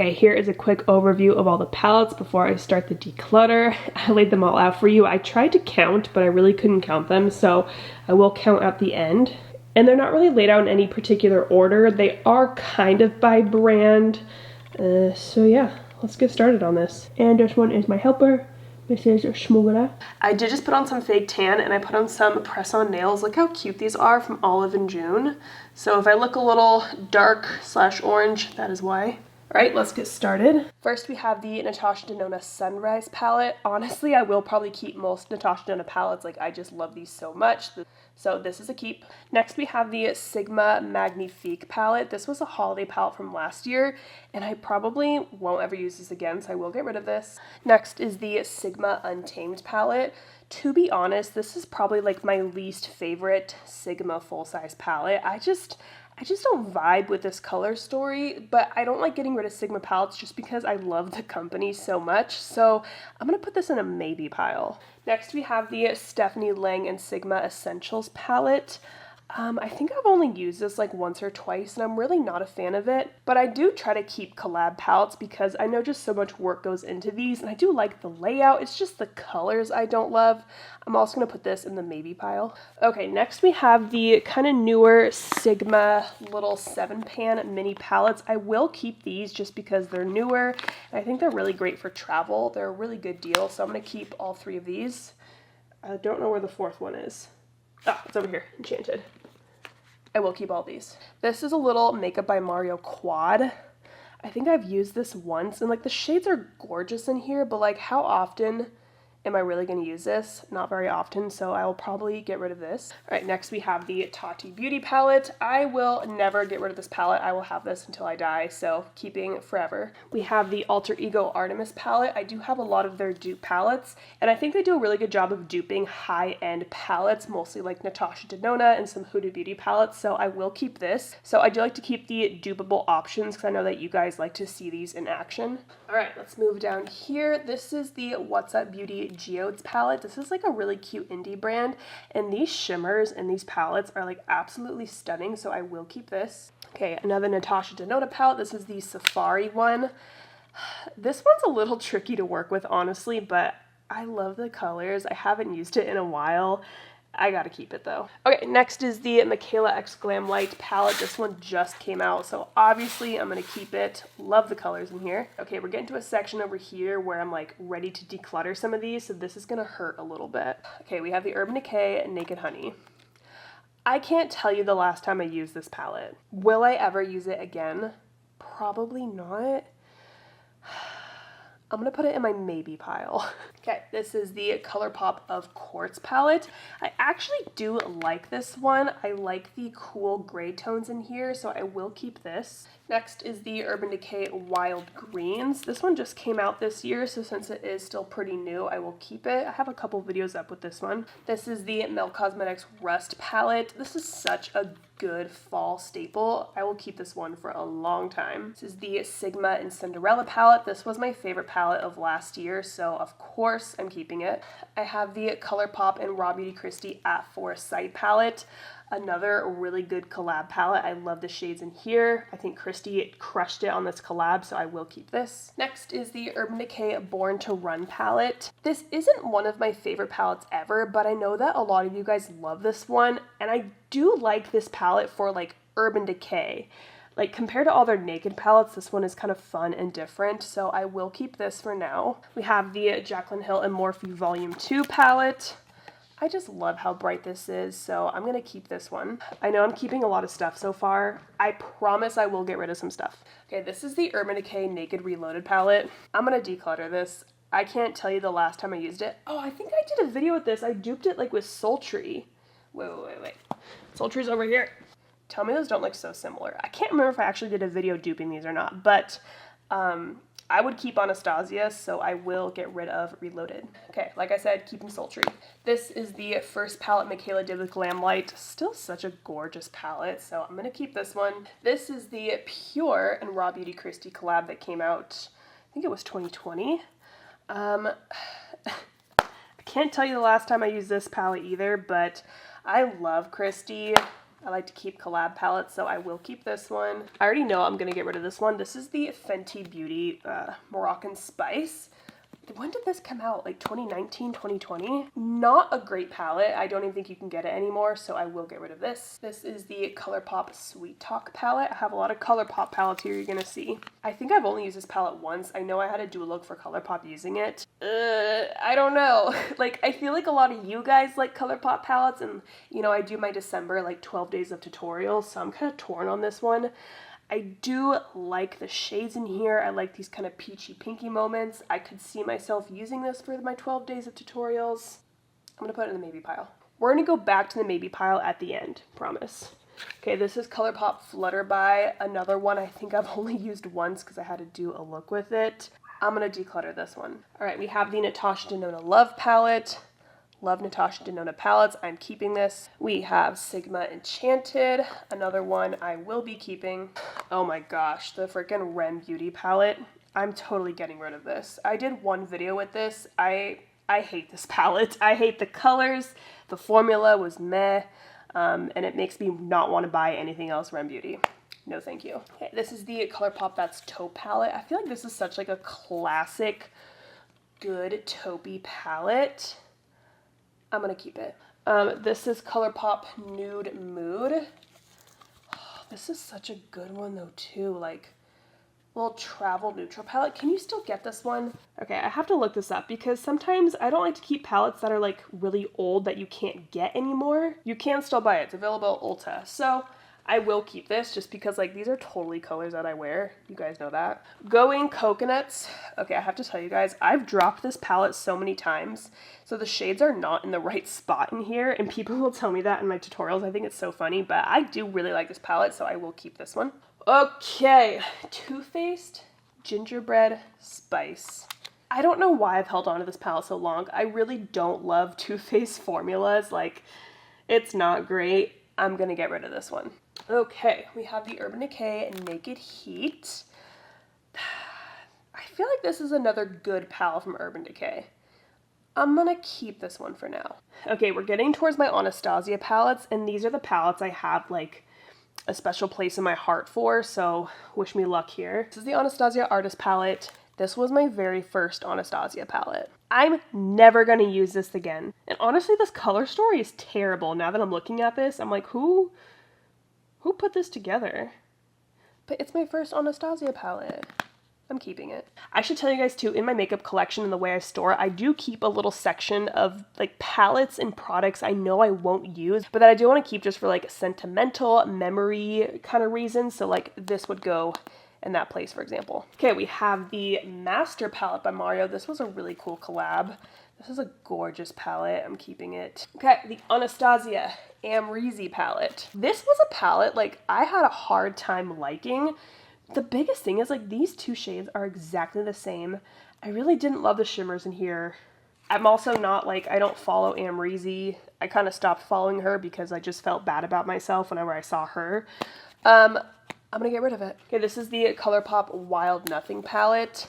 Okay, here is a quick overview of all the palettes before I start the declutter. I laid them all out for you. I tried to count, but I really couldn't count them, so I will count at the end. And they're not really laid out in any particular order. They are kind of by brand. So yeah, let's get started on this. And this one is my helper. This is Schmugera. I did just put on some fake tan and I put on some press-on nails. Look how cute these are from Olive and June. So if I look a little dark/orange, that is why. All right, let's get started. First, we have the Natasha Denona Sunrise palette. Honestly, I will probably keep most Natasha Denona palettes. Like, I just love these so much. So this is a keep. Next, we have the Sigma Magnifique palette. This was a holiday palette from last year, and I probably won't ever use this again, so I will get rid of this. Next is the Sigma Untamed palette. To be honest, this is probably like my least favorite Sigma full-size palette. I just don't vibe with this color story, but I don't like getting rid of Sigma palettes just because I love the company so much. So I'm going to put this in a maybe pile. Next, we have the Stephanie Lang and Sigma Essentials palette. I think I've only used this like once or twice and I'm really not a fan of it, but I do try to keep collab palettes because I know just so much work goes into these and I do like the layout. It's just the colors I don't love. I'm also going to put this in the maybe pile. Okay, next we have the kind of newer Sigma little 7-pan mini palettes. I will keep these just because they're newer and I think they're really great for travel. They're a really good deal, so I'm going to keep all 3 of these. I don't know where the 4th one is. Oh, it's over here, Enchanted. I will keep all these. This is a little Makeup by Mario quad. I think I've used this once, and like the shades are gorgeous in here, but like how often am I really going to use this? Not very often, so I will probably get rid of this. All right, next we have the Tati Beauty palette. I will never get rid of this palette. I will have this until I die, so keeping forever. We have the Alter Ego Artemis palette. I do have a lot of their dupe palettes, and I think they do a really good job of duping high-end palettes, mostly like Natasha Denona and some Huda Beauty palettes, so I will keep this. So I do like to keep the dupeable options because I know that you guys like to see these in action. All right, let's move down here. This is the What's Up Beauty Geodes palette. This is like a really cute indie brand, and these shimmers in these palettes are like absolutely stunning, so I will keep this. Okay, another Natasha Denona palette. This is the Safari one. This one's a little tricky to work with, honestly, but I love the colors. I haven't used it in a while. I gotta keep it though. Okay, next is the Michaela X Glam Light palette. This one just came out, so obviously I'm gonna keep it. Love the colors in here. Okay, we're getting to a section over here where I'm like ready to declutter some of these, so this is gonna hurt a little bit. Okay, we have the Urban Decay Naked Honey. I can't tell you the last time I used this palette. Will I ever use it again? Probably not. I'm gonna put it in my maybe pile. Okay, this is the Colourpop of Quartz palette. I actually do like this one. I like the cool gray tones in here, so I will keep this. Next is the Urban Decay Wild Greens. This one just came out this year, so since it is still pretty new, I will keep it. I have a couple videos up with this one. This is the Mel Cosmetics Rust palette. This is such a good fall staple. I will keep this one for a long time. This is the Sigma and Cinderella palette. This was my favorite palette of last year, so of course I'm keeping it. I have the Colourpop and Raw Beauty Kristi At Forest Sight palette. Another really good collab palette. I love the shades in here. I think Kristi crushed it on this collab, so I will keep this. Next is the Urban Decay Born to Run palette. This isn't one of my favorite palettes ever, but I know that a lot of you guys love this one, and I do like this palette for like Urban Decay. Like compared to all their naked palettes, this one is kind of fun and different, so I will keep this for now. We have the Jaclyn Hill and Morphe Volume 2 palette. I just love how bright this is, so I'm gonna keep this one. I know I'm keeping a lot of stuff so far. I promise I will get rid of some stuff. Okay, this is the Urban Decay Naked Reloaded palette. I'm gonna declutter this. I can't tell you the last time I used it. Oh, I think I did a video with this. I duped it like with Sultry. Wait. Sultry's over here. Tell me those don't look so similar. I can't remember if I actually did a video duping these or not, but I would keep Anastasia, so I will get rid of Reloaded. Okay, like I said, keeping sultry. This is the first palette Michaela did with Glam Light. Still such a gorgeous palette, so I'm gonna keep this one. This is the Pure and Raw Beauty Kristi collab that came out, I think it was 2020. I can't tell you the last time I used this palette either, but I love Kristi. I like to keep collab palettes, so I will keep this one. I already know I'm gonna get rid of this one. This is the Fenty Beauty Moroccan Spice. When did this come out? Like 2019, 2020? Not a great palette. I don't even think you can get it anymore, so I will get rid of this. This is the Colourpop Sweet Talk palette. I have a lot of Colourpop palettes here you're gonna see. I think I've only used this palette once. I know I had to do a look for Colourpop using it. I don't know. Like, I feel like a lot of you guys like Colourpop palettes, and you know, I do my December like 12 days of tutorials, so I'm kind of torn on this one. I do like the shades in here. I like these kind of peachy pinky moments. I could see myself using this for my 12 days of tutorials. I'm gonna put it in the maybe pile. We're gonna go back to the maybe pile at the end, promise. Okay, this is Colourpop Flutter by another one I think I've only used once because I had to do a look with it. I'm gonna declutter this one. All right, we have the Natasha Denona Love palette. Love Natasha Denona palettes. I'm keeping this. We have Sigma Enchanted, another one I will be keeping. Oh my gosh, the freaking Rem Beauty palette. I'm totally getting rid of this. I did one video with this. I hate this palette. I hate the colors. The formula was meh, and it makes me not want to buy anything else Rem Beauty. No thank you. Okay, this is the Colourpop That's Taupe palette. I feel like this is such like a classic, good taupey palette. I'm gonna keep it. This is Colourpop Nude Mood. Oh, this is such a good one though too, like little travel neutral palette. Can you still get this one? Okay, I have to look this up because sometimes I don't like to keep palettes that are like really old that you can't get anymore. You can still buy it, it's available at Ulta. So I will keep this just because like these are totally colors that I wear. You guys know that. Going Coconuts. Okay, I have to tell you guys, I've dropped this palette so many times. So the shades are not in the right spot in here, and people will tell me that in my tutorials. I think it's so funny, but I do really like this palette, so I will keep this one. Okay, Too Faced Gingerbread Spice. I don't know why I've held on to this palette so long. I really don't love Too Faced formulas. Like, it's not great. I'm gonna get rid of this one. Okay, we have the Urban Decay Naked Heat. I feel like this is another good palette from Urban Decay. I'm gonna keep this one for now. Okay, we're getting towards my Anastasia palettes, and these are the palettes I have like a special place in my heart for, so wish me luck here. This is the Anastasia Artist palette. This was my very first Anastasia palette. I'm never gonna use this again. And honestly, this color story is terrible. Now that I'm looking at this, I'm like, who put this together? But it's my first Anastasia palette. I'm keeping it. I should tell you guys too, in my makeup collection and the way I store, I do keep a little section of like palettes and products I know I won't use, but that I do want to keep just for like sentimental memory kind of reasons. So like this would go in that place, for example. Okay, we have the Master palette by Mario. This was a really cool collab. This is a gorgeous palette. I'm keeping it. Okay, the Anastasia Amreezy palette. This was a palette like I had a hard time liking. The biggest thing is like these two shades are exactly the same. I really didn't love the shimmers in here. I'm also not like, I don't follow Amreezy. I kind of stopped following her because I just felt bad about myself whenever I saw her. I'm gonna get rid of it. Okay, this is the Colourpop Wild Nothing palette.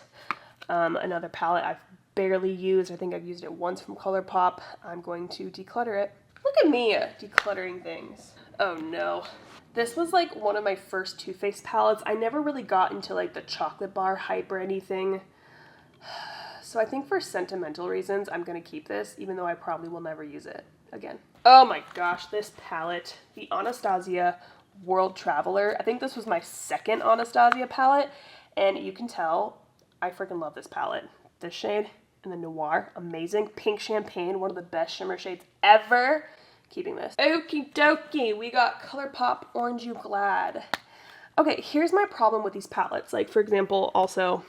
Another palette I've barely used. I think I've used it once from Colourpop. I'm going to declutter it. Look at me decluttering things. Oh no. This was like one of my first Too Faced palettes. I never really got into like the chocolate bar hype or anything. So I think for sentimental reasons, I'm gonna keep this, even though I probably will never use it again. Oh my gosh, this palette, the Anastasia World Traveler. I think this was my second Anastasia palette, and you can tell I freaking love this palette. This shade and the Noir, amazing. Pink Champagne, one of the best shimmer shades ever. Keeping this. Okie dokie, we got Colourpop Orange You Glad. Okay, here's my problem with these palettes. Like, for example, also,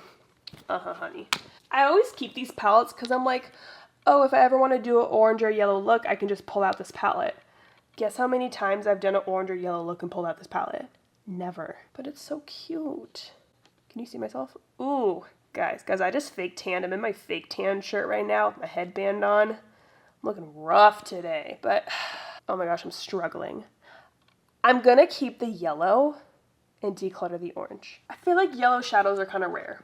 honey. I always keep these palettes because I'm like, oh, if I ever want to do an orange or yellow look, I can just pull out this palette. Guess how many times I've done an orange or yellow look and pulled out this palette? Never. But it's so cute. Can you see myself? Ooh, guys, I just fake tanned. I'm in my fake tan shirt right now with my headband on. I'm looking rough today, but oh my gosh, I'm struggling. I'm gonna keep the yellow and declutter the orange. I feel like yellow shadows are kind of rare.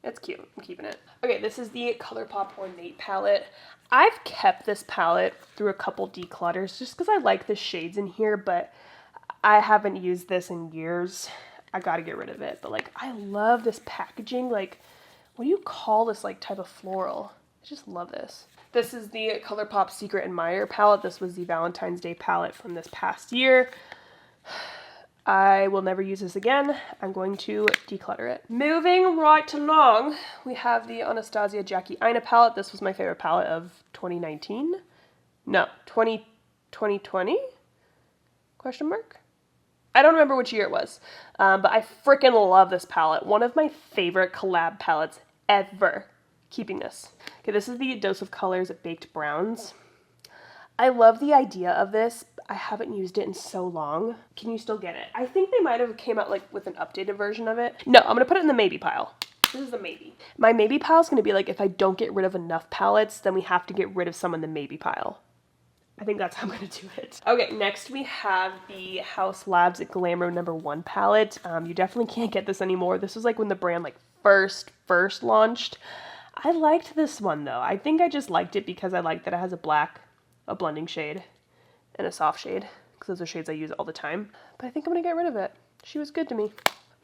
It's cute. I'm keeping it. Okay, this is the Colourpop Ornate palette. I've kept this palette through a couple declutters just because I like the shades in here, but I haven't used this in years. I gotta get rid of it. But like, I love this packaging. Like, what do you call this like type of floral? I just love this. This is the Colourpop Secret Admirer palette. This was the Valentine's Day palette from this past year. I will never use this again. I'm going to declutter it. Moving right along, we have the Anastasia Jackie Aina palette. This was my favorite palette of 2019. No, 2020? Question mark? I don't remember which year it was, but I freaking love this palette. One of my favorite collab palettes ever. Keeping this. Okay, this is the Dose of Colors Baked Browns. I love the idea of this. I haven't used it in so long. Can you still get it? I think they might have came out like with an updated version of it. No, I'm gonna put it in the maybe pile. This is the maybe. My maybe pile is gonna be like if I don't get rid of enough palettes, then we have to get rid of some in the maybe pile. I think that's how I'm gonna do it. Okay, next we have the Haus Labs Glamor #1 palette. You definitely can't get this anymore. This was like when the brand like first launched. I liked this one though. I think I just liked it because I liked that it has a black, a blending shade, and a soft shade, because those are shades I use all the time. But I think I'm gonna get rid of it. She was good to me.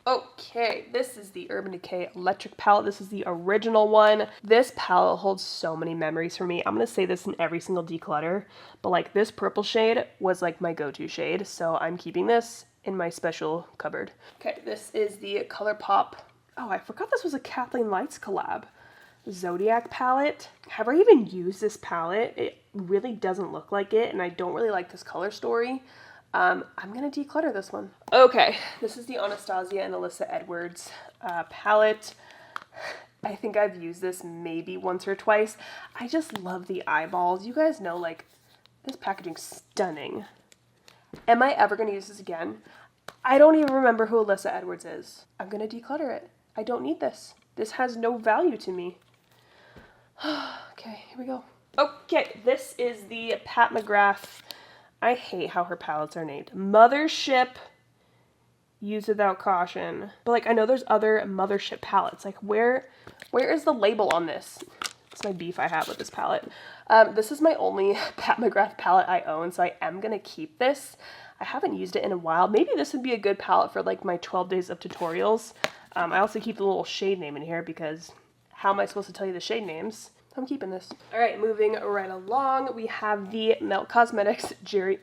Okay, this is the Urban Decay Electric palette. This is the original one. This palette holds so many memories for me. I'm gonna say this in every single declutter, but like this purple shade was like my go-to shade, so I'm keeping this in my special cupboard. Okay, this is the Colourpop. Oh, I forgot this was a Kathleen Lights collab. Zodiac palette. Have I even used this palette? It really doesn't look like it, and I don't really like this color story. I'm gonna declutter this one. Okay, this is the Anastasia and Alyssa Edwards palette. I think I've used this maybe once or twice. I just love the eyeballs. You guys know, like, this packaging's stunning. Am I ever gonna use this again? I don't even remember who Alyssa Edwards is. I'm gonna declutter it. I don't need this. This has no value to me. Okay, here we go. Okay, this is the Pat McGrath. I hate how her palettes are named. Mothership, use without caution. But like, I know there's other Mothership palettes. Like, where is the label on this? It's my beef I have with this palette. This is my only Pat McGrath palette I own, so I am gonna keep this. I haven't used it in a while. Maybe this would be a good palette for like my 12 days of tutorials. I also keep the little shade name in here because how am I supposed to tell you the shade names? I'm keeping this. All right, moving right along, we have the Melt Cosmetics Jerry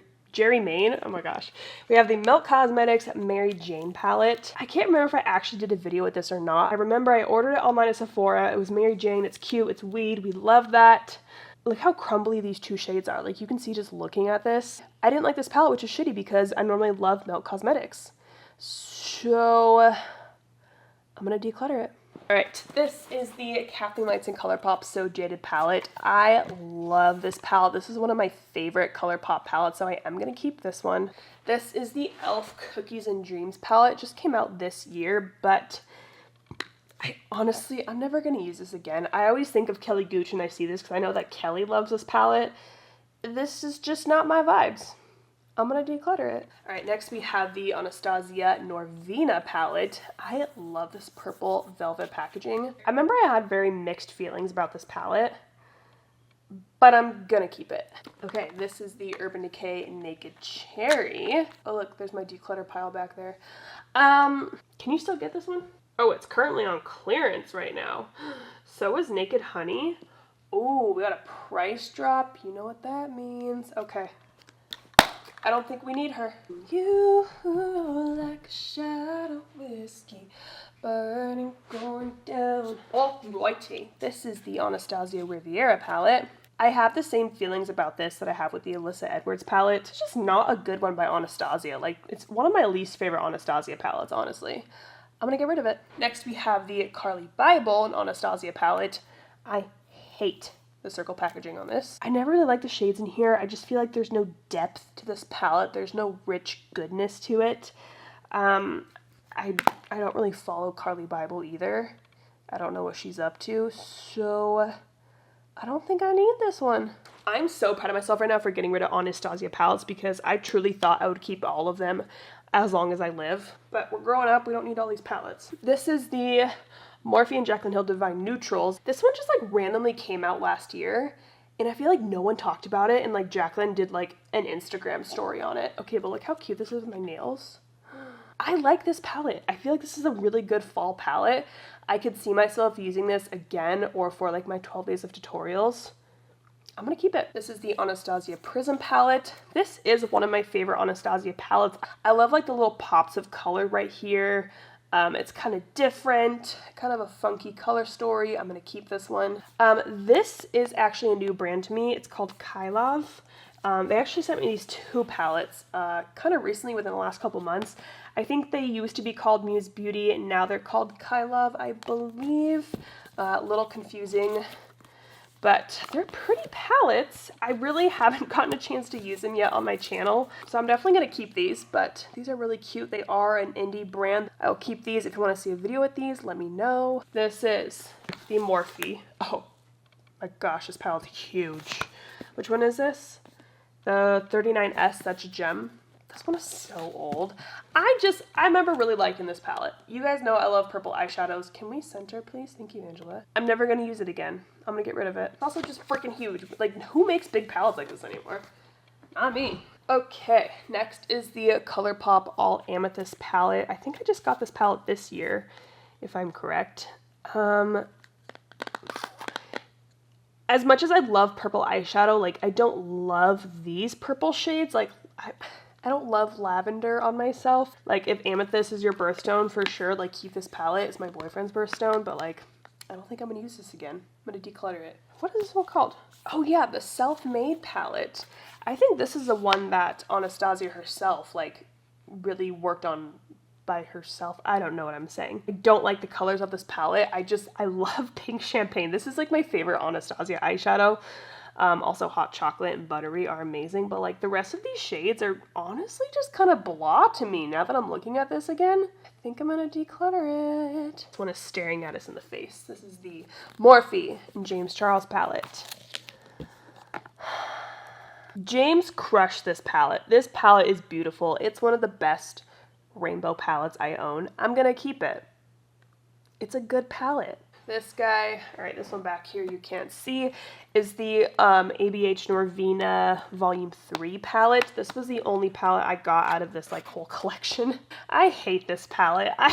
Main. Oh my gosh. We have the Melt Cosmetics Mary Jane palette. I can't remember if I actually did a video with this or not. I remember I ordered it online at Sephora. It was Mary Jane. It's cute. It's weed. We love that. Look how crumbly these two shades are. Like, you can see just looking at this. I didn't like this palette, which is shitty because I normally love Melt Cosmetics. So I'm gonna declutter it. All right, this is the Kathleen Lights and Colourpop So Jaded palette. I love this palette. This is one of my favorite Colourpop palettes, so I am gonna keep this one. This is the e.l.f. Cookies and Dreams palette. It just came out this year, but I'm never gonna use this again. I always think of Kelly Gooch when I see this because I know that Kelly loves this palette. This is just not my vibes. I'm gonna declutter it. All right, next we have the Anastasia Norvina palette. I love this purple velvet packaging. I remember I had very mixed feelings about this palette, but I'm gonna keep it. Okay, this is the Urban Decay Naked Cherry. Oh look, there's my declutter pile back there. Can you still get this one? Oh, it's currently on clearance right now. So is Naked Honey. Oh, we got a price drop. You know what that means. Okay. I don't think we need her. You like a shot of whiskey, burning, going down. Alrighty. This is the Anastasia Riviera palette. I have the same feelings about this that I have with the Alyssa Edwards palette. It's just not a good one by Anastasia. Like, it's one of my least favorite Anastasia palettes, honestly. I'm gonna get rid of it. Next we have the Carly Bible and Anastasia palette. I hate the circle packaging on this. I never really like the shades in here. I just feel like there's no depth to this palette. There's no rich goodness to it. I don't really follow Carly Bible either. I don't know what she's up to, so I don't think I need this one. I'm so proud of myself right now for getting rid of Anastasia palettes because I truly thought I would keep all of them as long as I live. But we're growing up, we don't need all these palettes. This is the Morphe and Jaclyn Hill Divine Neutrals. This one just like randomly came out last year, and I feel like no one talked about it, and like Jaclyn did like an Instagram story on it. Okay, but look how cute this is with my nails. I like this palette. I feel like this is a really good fall palette. I could see myself using this again or for like my 12 days of tutorials. I'm gonna keep it. This is the Anastasia Prism palette. This is one of my favorite Anastasia palettes. I love like the little pops of color right here. It's kind of different, kind of a funky color story. I'm gonna keep this one. This is actually a new brand to me. It's called Kylov. They actually sent me these two palettes kind of recently within the last couple months. I think they used to be called Muse Beauty, and now they're called Kylov, I believe. A little confusing, but they're pretty palettes. I really haven't gotten a chance to use them yet on my channel, so I'm definitely going to keep these, but these are really cute. They are an indie brand. I'll keep these. If you want to see a video with these, let me know. This is the Morphe. Oh my gosh, this palette's huge. Which one is this? The 39S, that's Gem. This one is so old. I remember really liking this palette. You guys know I love purple eyeshadows. Can we center, please? Thank you, Angela. I'm never going to use it again. I'm going to get rid of it. It's also just freaking huge. Like, who makes big palettes like this anymore? Not me. Okay, next is the Colourpop All Amethyst palette. I think I just got this palette this year, if I'm correct. As much as I love purple eyeshadow, like, I don't love these purple shades. Like, I don't love lavender on myself. Like, if Amethyst is your birthstone, for sure, like, keep this palette. It's my boyfriend's birthstone, but, like, I don't think I'm going to use this again. I'm going to declutter it. What is this one called? Oh, yeah, the Self-Made palette. I think this is the one that Anastasia herself, like, really worked on by herself. I don't know what I'm saying. I don't like the colors of this palette. I love Pink Champagne. This is, like, my favorite Anastasia eyeshadow. Also Hot Chocolate and Buttery are amazing, but like the rest of these shades are honestly just kind of blah to me now that I'm looking at this again. I think I'm gonna declutter it. This one is staring at us in the face. This is the Morphe and James Charles palette. James crushed this palette. This palette is beautiful. It's one of the best rainbow palettes I own. I'm gonna keep it. It's a good palette. This guy, all right, this one back here you can't see, is the ABH Norvina Volume 3 palette. This was the only palette I got out of this like whole collection. I hate this palette. I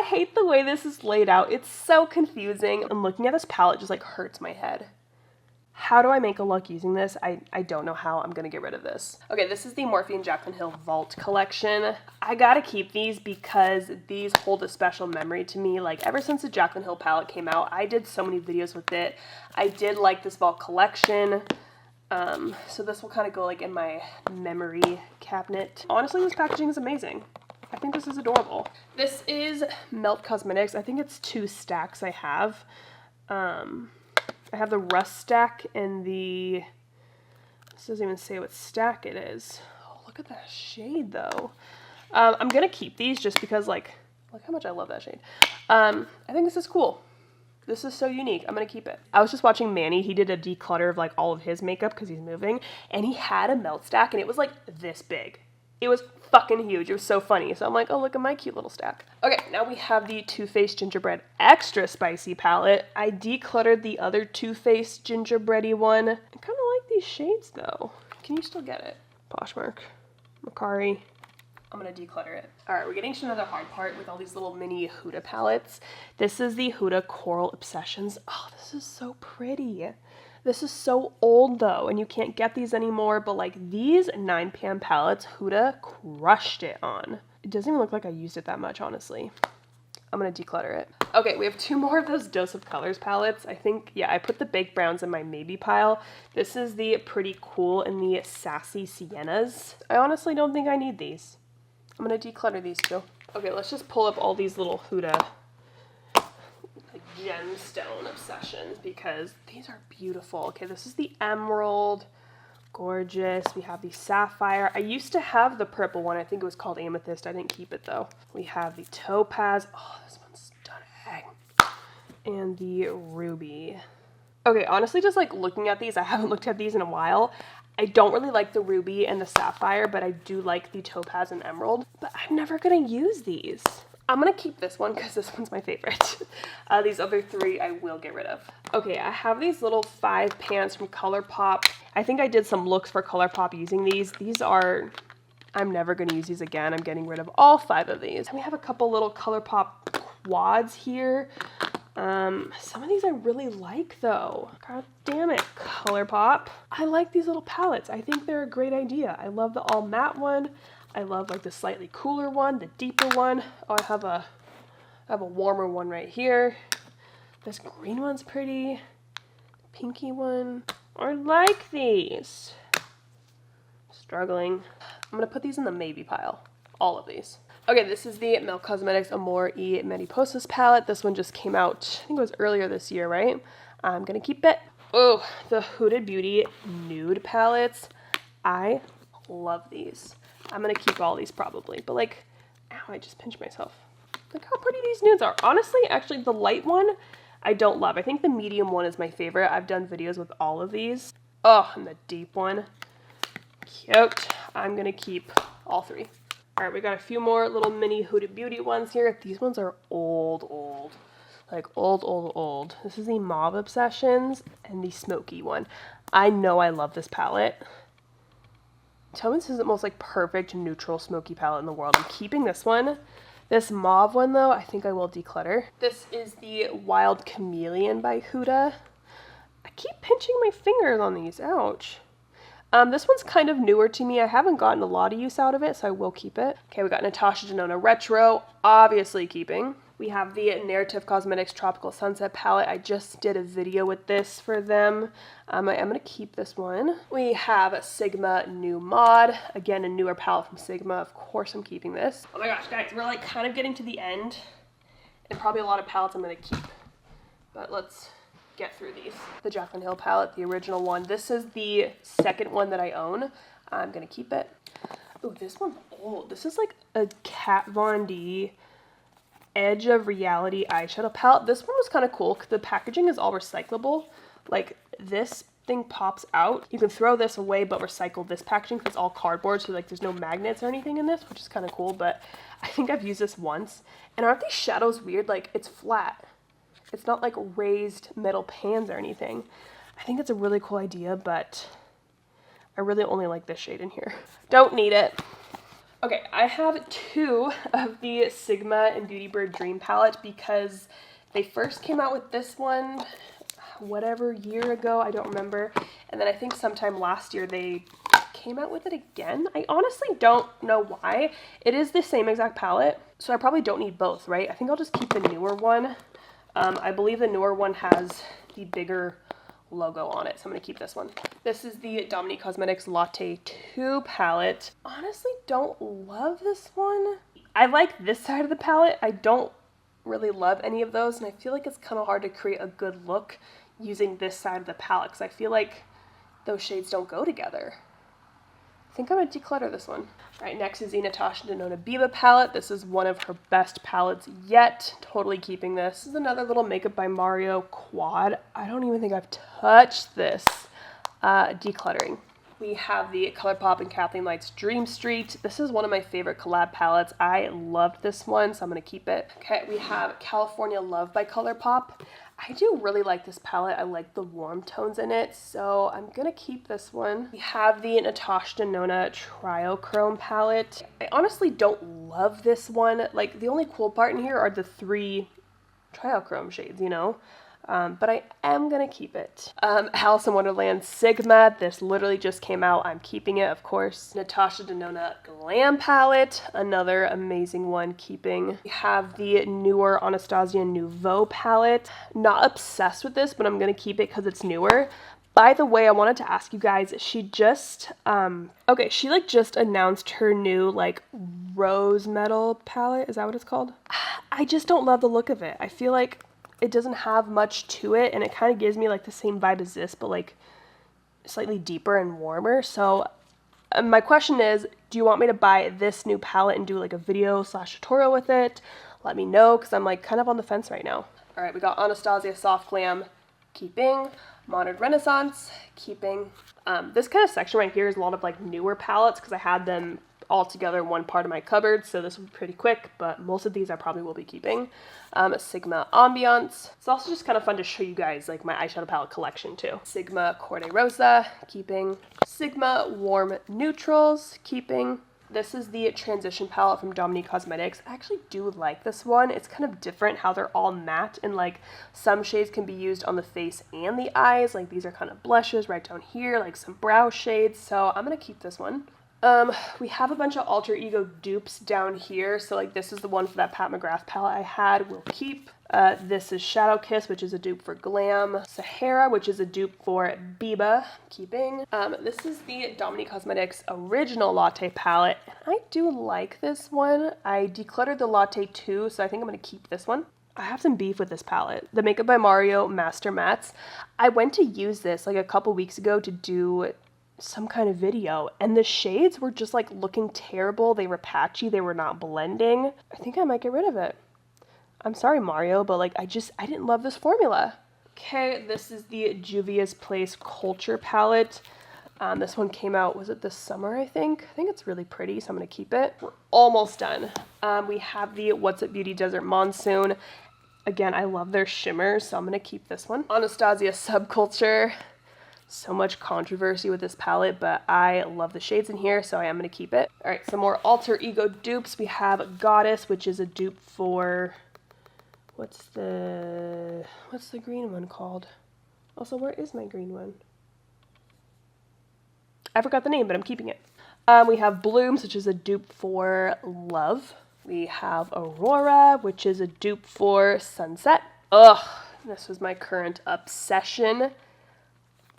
hate the way this is laid out. It's so confusing. And looking at this palette just like hurts my head. How do I make a look using this? I don't know how. I'm gonna get rid of this. Okay, this is the Morphe and Jaclyn Hill Vault collection. I gotta keep these because these hold a special memory to me. Like, ever since the Jaclyn Hill palette came out, I did so many videos with it. I did like this Vault collection. So this will kind of go like in my memory cabinet. Honestly, this packaging is amazing. I think this is adorable. This is Melt Cosmetics. I think it's 2 stacks I have. I have the Rust stack and the, this doesn't even say what stack it is. Oh, look at that shade though. I'm gonna keep these just because like, look how much I love that shade. I think this is cool. This is so unique. I'm gonna keep it. I was just watching Manny. He did a declutter of like all of his makeup because he's moving, and he had a melt stack and it was like this big. It was fucking huge. It was so funny. So I'm like, oh, look at my cute little stack. Okay, now we have the Too Faced Gingerbread Extra Spicy palette. I decluttered the other Too Faced Gingerbready one. I kind of like these shades though. Can you still get it? Poshmark, Macari. I'm gonna declutter it. All right, we're getting to another hard part with all these little mini Huda palettes. This is the Huda Coral Obsessions. Oh, this is so pretty. This is so old though, and you can't get these anymore, but like these 9 p.m. palettes, Huda crushed it on. It doesn't even look like I used it that much, honestly. I'm gonna declutter it. Okay, we have 2 more of those Dose of Colors palettes. I think, yeah, I put the Baked Browns in my maybe pile. This is the Pretty Cool and the Sassy Siennas. I honestly don't think I need these. I'm gonna declutter these too. Okay, let's just pull up all these little Huda gemstone obsessions because these are beautiful. Okay, this is the Emerald. Gorgeous. We have the Sapphire. I used to have the purple one. I think it was called Amethyst. I didn't keep it though. We have the Topaz. Oh, this one's stunning. And the Ruby. Okay, honestly, just like looking at these, I haven't looked at these in a while. I don't really like the Ruby and the Sapphire, but I do like the Topaz and Emerald. But I'm never gonna use these. I'm gonna keep this one because this one's my favorite. These other three I will get rid of. Okay, I have these little 5 pans from Colourpop. I think I did some looks for Colourpop using these. These are, I'm never gonna use these again. I'm getting rid of all 5 of these. And we have a couple little Colourpop quads here. Some of these I really like though. God damn it, Colourpop. I like these little palettes. I think they're a great idea. I love the all matte one. I love like the slightly cooler one, the deeper one. Oh, I have a warmer one right here. This green one's pretty. Pinky one. I like these. Struggling. I'm gonna put these in the maybe pile. All of these. Okay, this is the Milk Cosmetics Amore y Mariposas palette. This one just came out, I think it was earlier this year, right? I'm gonna keep it. Oh, the Huda Beauty Nude palettes. I love these. I'm gonna keep all these probably, but like, ow, I just pinched myself. Look how pretty these nudes are. Honestly, actually the light one, I don't love. I think the medium one is my favorite. I've done videos with all of these. Oh, and the deep one. Cute. I'm gonna keep all 3. All right, we got a few more little mini Huda Beauty ones here. These ones are old. Like old. This is the Mauve Obsessions and the Smoky one. I know I love this palette. Tell me this is the most like perfect neutral smoky palette in the world. I'm keeping this one. This mauve one though, I think I will declutter. This is the Wild Chameleon by Huda. I keep pinching my fingers on these, ouch. This one's kind of newer to me. I haven't gotten a lot of use out of it, so I will keep it. Okay, we got Natasha Denona Retro, obviously keeping. We have the Narrative Cosmetics Tropical Sunset palette. I just did a video with this for them. I am gonna keep this one. We have Sigma New Mod. Again, a newer palette from Sigma. Of course I'm keeping this. Oh my gosh, guys, we're like kind of getting to the end. And probably a lot of palettes I'm gonna keep. But let's get through these. The Jaclyn Hill palette, the original one. This is the second one that I own. I'm gonna keep it. Oh, this one's old. This is like a Kat Von D Edge of Reality eyeshadow palette. This one was kind of cool because the packaging is all recyclable. Like this thing pops out. You can throw this away but recycle this packaging because it's all cardboard, so like there's no magnets or anything in this, which is kind of cool. But I think I've used this once. And aren't these shadows weird? Like it's flat. It's not like raised metal pans or anything. I think it's a really cool idea, but I really only like this shade in here. Don't need it. Okay, I have 2 of the Sigma and Beauty Bird Dream palette because they first came out with this one, whatever year ago, I don't remember. And then I think sometime last year they came out with it again. I honestly don't know why. It is the same exact palette, so I probably don't need both, right? I think I'll just keep the newer one. I believe the newer one has the bigger logo on it, so I'm going to keep this one. This is the Dominique Cosmetics Latte 2 palette. Honestly, don't love this one. I like this side of the palette. I don't really love any of those, and I feel like it's kind of hard to create a good look using this side of the palette because I feel like those shades don't go together. I think I'm going to declutter this one. All right, next is the Natasha Denona Biba palette. This is one of her best palettes yet. Totally keeping this. This is another little Makeup by Mario quad. I don't even think I've touched this. Decluttering. We have the Colourpop and Kathleen Light's Dream Street. This is one of my favorite collab palettes. I loved this one, so I'm going to keep it. Okay, we have California Love by Colourpop. I do really like this palette. I like the warm tones in it, so I'm gonna keep this one. We have the Natasha Denona Triochrome palette. I honestly don't love this one. Like, the only cool part in here are the 3 Triochrome shades, you know? But I am gonna keep it. Alice in Wonderland Sigma. This literally just came out. I'm keeping it, of course. Natasha Denona Glam palette. Another amazing one, keeping. We have the newer Anastasia Nouveau palette. Not obsessed with this, but I'm gonna keep it because it's newer. By the way, I wanted to ask you guys, she just, she like just announced her new like rose metal palette. Is that what it's called? I just don't love the look of it. I feel like it doesn't have much to it, and it kind of gives me like the same vibe as this, but like slightly deeper and warmer. So my question is, do you want me to buy this new palette and do like a video / tutorial with it? Let me know, because I'm like kind of on the fence right now. All right, we got Anastasia Soft Glam, keeping. Modern Renaissance, keeping. This kind of section right here is a lot of like newer palettes because I had them all together in one part of my cupboard, so this will be pretty quick, but most of these I probably will be keeping. Sigma Ambiance. It's also just kind of fun to show you guys like my eyeshadow palette collection too. Sigma Corte Rosa, keeping. Sigma Warm Neutrals, keeping. This is the Transition palette from Dominique Cosmetics. I actually do like this one. It's kind of different how they're all matte, and like some shades can be used on the face and the eyes. Like these are kind of blushes right down here, like some brow shades. So I'm gonna keep this one. We have a bunch of alter ego dupes down here. So like this is the one for that Pat McGrath palette I had, we'll keep. This is Shadow Kiss, which is a dupe for Glam. Sahara, which is a dupe for Biba, keeping. This is the Dominique Cosmetics Original Latte palette. I do like this one. I decluttered the Latte too, so I think I'm gonna keep this one. I have some beef with this palette. The Makeup by Mario Master Mattes. I went to use this like a couple weeks ago to do some kind of video, and the shades were just like looking terrible. They were patchy, they were not blending. I think I might get rid of it. I'm sorry, Mario, but like I didn't love this formula. Okay, this is the Juvia's Place Culture palette. This one came out, was it this summer, I think? I think it's really pretty, so I'm gonna keep it. We're almost done. We have the What's Up Beauty Desert Monsoon. Again, I love their shimmers, so I'm gonna keep this one. Anastasia Subculture. So much controversy with this palette, but I love the shades in here, so I am gonna keep it. All right, some more alter ego dupes. We have Goddess, which is a dupe for, what's the green one called? Also, where is my green one? I forgot the name, but I'm keeping it. We have Blooms, which is a dupe for Love. We have Aurora, which is a dupe for Sunset. Ugh, this was my current obsession.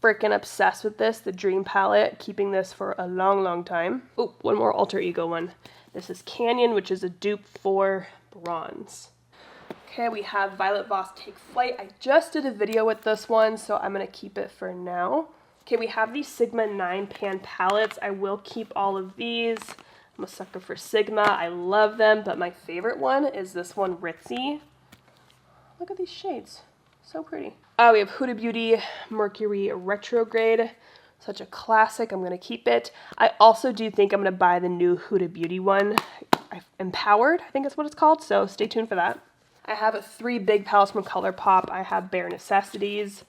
Freaking obsessed with this, the Dream palette, keeping this for a long, long time. Oh, one more alter ego one. This is Canyon, which is a dupe for Bronze. Okay, we have Violet Voss Take Flight. I just did a video with this one, so I'm gonna keep it for now. Okay, we have these Sigma 9 pan palettes. I will keep all of these. I'm a sucker for Sigma. I love them, but my favorite one is this one, Ritzy. Look at these shades, so pretty. We have Huda Beauty Mercury Retrograde. Such a classic. I'm going to keep it. I also do think I'm going to buy the new Huda Beauty one. Empowered, I think that's what it's called. So stay tuned for that. I have 3 big palettes from Colourpop. I have Bare Necessities.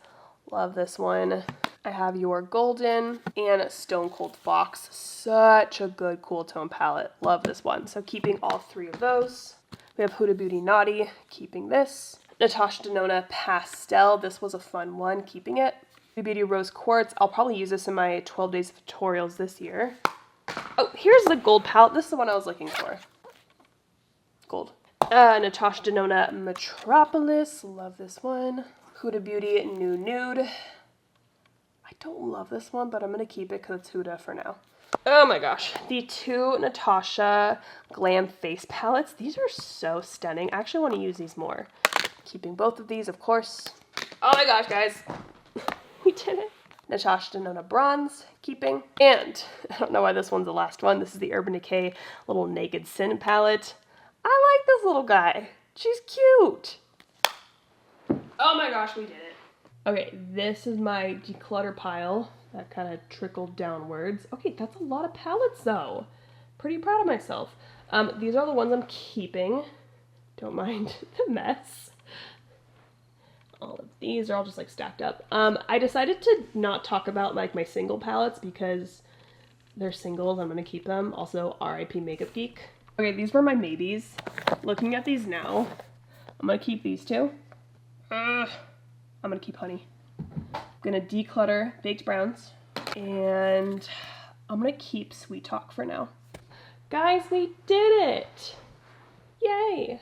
Love this one. I have Your Golden and Stone Cold Fox. Such a good cool tone palette. Love this one. So keeping all 3 of those. We have Huda Beauty Naughty. Keeping this. Natasha Denona Pastel. This was a fun one, keeping it. Huda Beauty Rose Quartz. I'll probably use this in my 12 days of tutorials this year. Oh, here's the gold palette. This is the one I was looking for. Gold. Natasha Denona Metropolis. Love this one. Huda Beauty Nude. I don't love this one, but I'm going to keep it because it's Huda for now. Oh my gosh. The 2 Natasha Glam face palettes. These are so stunning. I actually want to use these more. Keeping both of these, of course. Oh my gosh, guys. We did it. Natasha Denona Bronze, keeping. And I don't know why this one's the last one. This is the Urban Decay little Naked Sin palette. I like this little guy. She's cute. Oh my gosh, we did it. Okay, this is my declutter pile. That kind of trickled downwards. Okay, that's a lot of palettes though. Pretty proud of myself. These are the ones I'm keeping. Don't mind the mess. All of these are all just like stacked up. I decided to not talk about like my single palettes because they're singles. I'm gonna keep them. Also, RIP Makeup Geek. Okay, these were my maybes. Looking at these now, I'm gonna keep these 2. I'm gonna keep Honey. I'm gonna declutter Baked Browns, and I'm gonna keep Sweet Talk for now. Guys, we did it! Yay!